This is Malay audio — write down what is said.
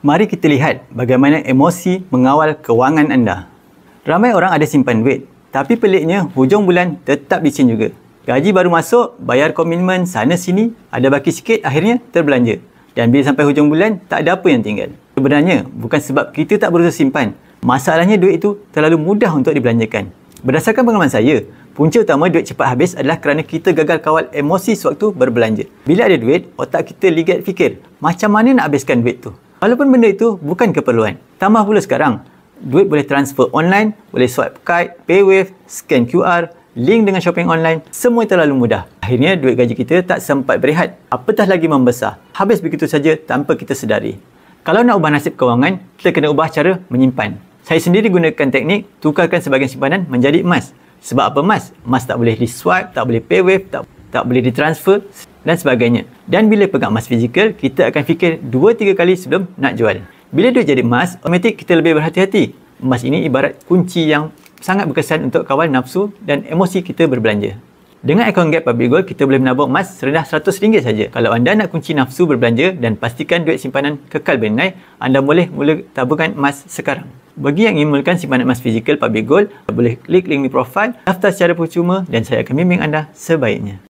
Mari kita lihat bagaimana emosi mengawal kewangan anda. Ramai orang ada simpan duit, tapi peliknya hujung bulan tetap licin juga. Gaji baru masuk, bayar komitmen sana sini, ada baki sikit, akhirnya terbelanja. Dan bila sampai hujung bulan, tak ada apa yang tinggal. Sebenarnya, bukan sebab kita tak berusaha simpan. Masalahnya duit itu terlalu mudah untuk dibelanjakan. Berdasarkan pengalaman saya, punca utama duit cepat habis adalah kerana kita gagal kawal emosi sewaktu berbelanja. Bila ada duit, otak kita ligat fikir, macam mana nak habiskan duit tu? Walaupun benda itu bukan keperluan. Tambah pula sekarang, duit boleh transfer online, boleh swipe card, paywave, scan QR, link dengan shopping online, semua terlalu mudah. Akhirnya duit gaji kita tak sempat berehat, apatah lagi membesar. Habis begitu saja tanpa kita sedari. Kalau nak ubah nasib kewangan, kita kena ubah cara menyimpan. Saya sendiri gunakan teknik tukarkan sebahagian simpanan menjadi emas. Sebab apa emas? Emas tak boleh di-swipe, tak boleh paywave, tak boleh ditransfer dan sebagainya. Dan bila pegang emas fizikal, kita akan fikir 2-3 kali sebelum nak jual. Bila duit jadi emas, otomatik kita lebih berhati-hati. Emas ini ibarat kunci yang sangat berkesan untuk kawal nafsu dan emosi kita berbelanja. Dengan akaun Gap Public Gold, kita boleh menabung emas serendah RM100 saja. Kalau anda nak kunci nafsu berbelanja dan pastikan duit simpanan kekal bernilai, anda boleh mula tabungan emas sekarang. Bagi yang ingin mulakan simpanan emas fizikal Public Gold, boleh klik link di profil, daftar secara percuma dan saya akan bimbing anda sebaiknya.